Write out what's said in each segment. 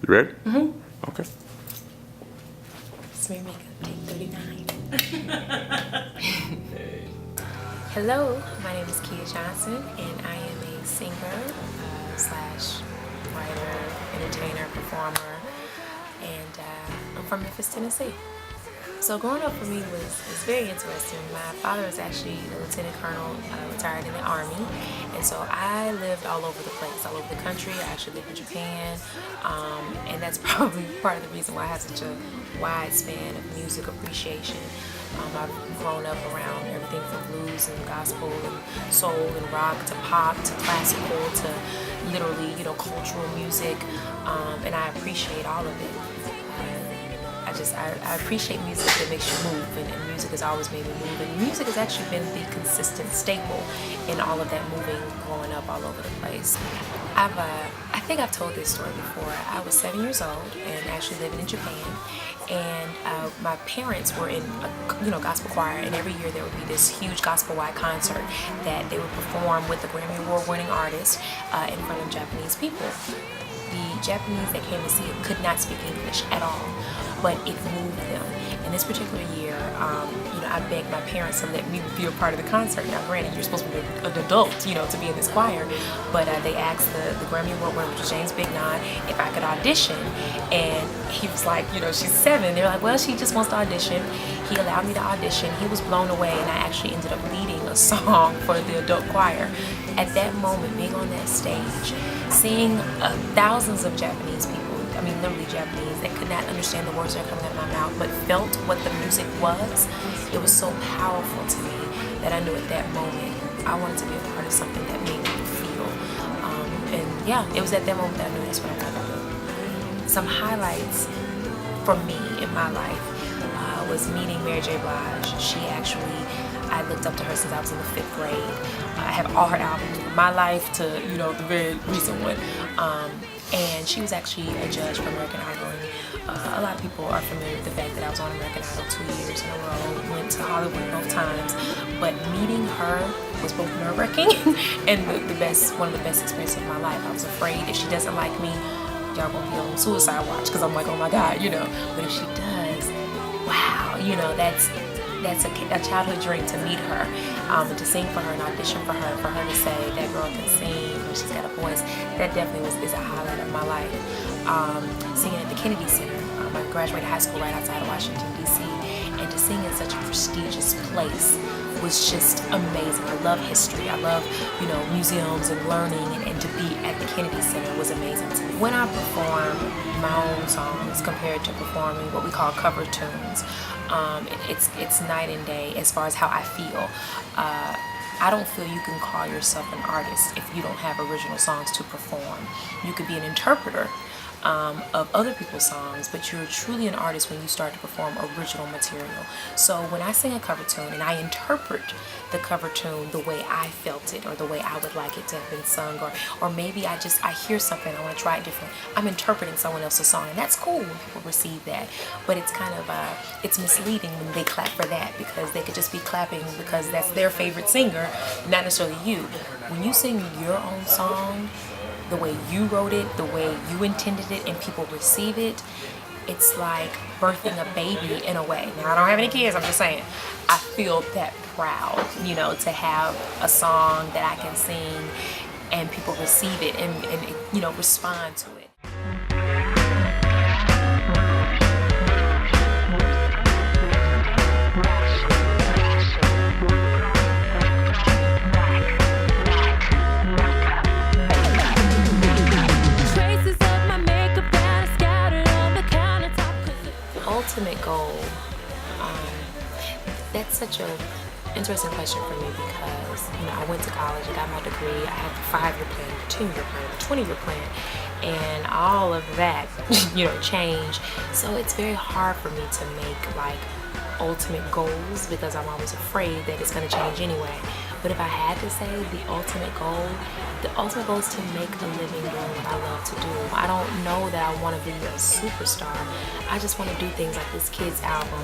You ready? Mm-hmm. Okay. Smear makeup, take 39. Hello, my name is Keia Johnson, and I am a singer, slash writer, entertainer, performer, and I'm from Memphis, Tennessee. So growing up for me was very interesting. My father was actually a lieutenant colonel, retired in the Army, and so I lived all over the place, all over the country. I actually lived in Japan, and that's probably part of the reason why I have such a wide span of music appreciation. I've grown up around everything from blues and gospel and soul and rock to pop to classical to literally, cultural music, and I appreciate all of it. I appreciate music that makes you move, and music has always made me move, and music has actually been the consistent staple in all of that moving, growing up all over the place. I think I've told this story before. I was 7 years old and actually living in Japan, and my parents were in a gospel choir, and every year there would be this huge gospel-wide concert that they would perform with the Grammy Award-winning artist in front of Japanese people. The Japanese that came to see it could not speak English at all, but it moved them. And this particular year, I begged my parents to let me be a part of the concert. Now, granted, you're supposed to be an adult, to be in this choir, but they asked the Grammy Award winner, which was James Bignon, if I could audition. And he was like, she's 7. They're like, well, she just wants to audition. He allowed me to audition. He was blown away, and I actually ended up leading a song for the adult choir. At that moment, being on that stage, seeing thousands of Japanese people, literally Japanese, that could not understand the words that are coming out of my mouth, but felt what the music was, it was so powerful to me that I knew at that moment I wanted to be a part of something that made me feel. It was at that moment that I knew that's what I wanted to do. Some highlights for me in my life was meeting Mary J. Blige. I looked up to her since I was in the 5th grade. I have all her albums, from My Life to, the very recent one. And she was actually a judge for American Idol. And a lot of people are familiar with the fact that I was on American Idol 2 years in a row, went to Hollywood both times. But meeting her was both nerve-wracking and one of the best experiences of my life. I was afraid if she doesn't like me, y'all gonna be on suicide watch, because I'm like, oh my God, But if she does, wow, that's a childhood dream to meet her, and to sing for her and audition for her to say that girl can sing, and she's got a voice. That definitely is a highlight of my life. Singing at the Kennedy Center. I graduated high school right outside of Washington, D.C., and to sing in such a prestigious place was just amazing. I love history. I love, museums and learning, and to be at the Kennedy Center was amazing to me. When I perform my own songs compared to performing what we call cover tunes, it's night and day as far as how I feel. I don't feel you can call yourself an artist if you don't have original songs to perform. You could be an interpreter of other people's songs, but you're truly an artist when you start to perform original material. So when I sing a cover tune and I interpret the cover tune the way I felt it, or the way I would like it to have been sung, or maybe I hear something, I want to try it different, I'm interpreting someone else's song, and that's cool when people receive that. But it's kind of it's misleading when they clap for that, because they could just be clapping because that's their favorite singer, not necessarily you. When you sing your own song, the way you wrote it, the way you intended it, and people receive it, it's like birthing a baby in a way. Now, I don't have any kids, I'm just saying, I feel that proud, to have a song that I can sing and people receive it and respond to it. Ultimate goal, that's such a interesting question for me, because I went to college, I got my degree, I had the 5-year plan, the 10-year plan, the 20-year plan, and all of that changed. So it's very hard for me to make ultimate goals, because I'm always afraid that it's going to change anyway. But if I had to say the ultimate goal is to make a living doing what I love to do. I don't know that I want to be a superstar. I just want to do things like this kid's album,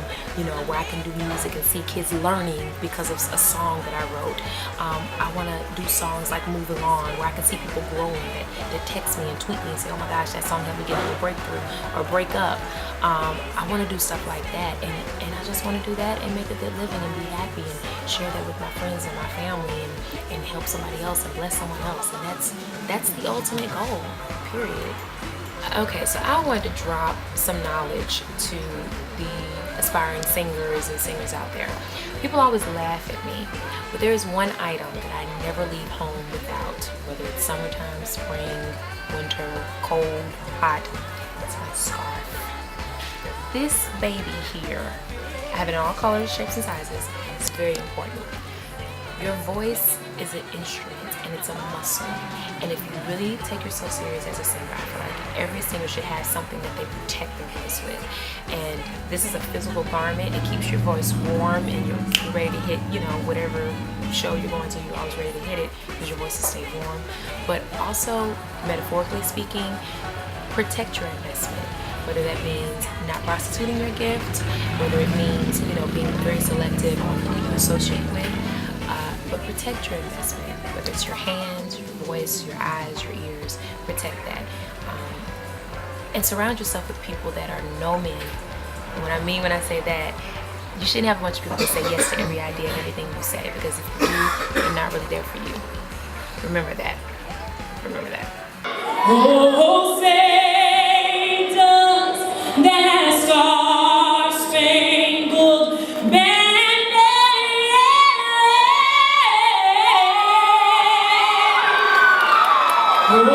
where I can do music and see kids learning because of a song that I wrote. I want to do songs like Move Along, where I can see people growing that text me and tweet me and say, oh my gosh, that song helped me get a breakthrough or break up. I want to do stuff like that, and I just want to do that and make a good living and be happy and share that with my friends and my family and help somebody else and bless someone else. And that's the ultimate goal, period. Okay, so I wanted to drop some knowledge to the aspiring singers and singers out there. People always laugh at me, but there is one item that I never leave home without, whether it's summertime, spring, winter, cold, hot. It's my scarf. This baby here, I have it in all colors, shapes, and sizes. It's very important. Your voice is an instrument and it's a muscle. And if you really take yourself serious as a singer, I feel like every singer should have something that they protect their voice with. And this is a physical garment. It keeps your voice warm and you're ready to hit, whatever show you're going to, you're always ready to hit it because your voice will stay warm. But also, metaphorically speaking, protect your investment. Whether that means not prostituting your gift, whether it means, being very selective on who you associate with, but protect your investment. Whether it's your hands, your voice, your eyes, your ears, protect that. And surround yourself with people that are no men. And what I mean when I say that, you shouldn't have a bunch of people that say yes to every idea and everything you say, because if you do, they're not really there for you. Remember that. Remember that. Oh, say does that star-spangled banner yet? Oh, the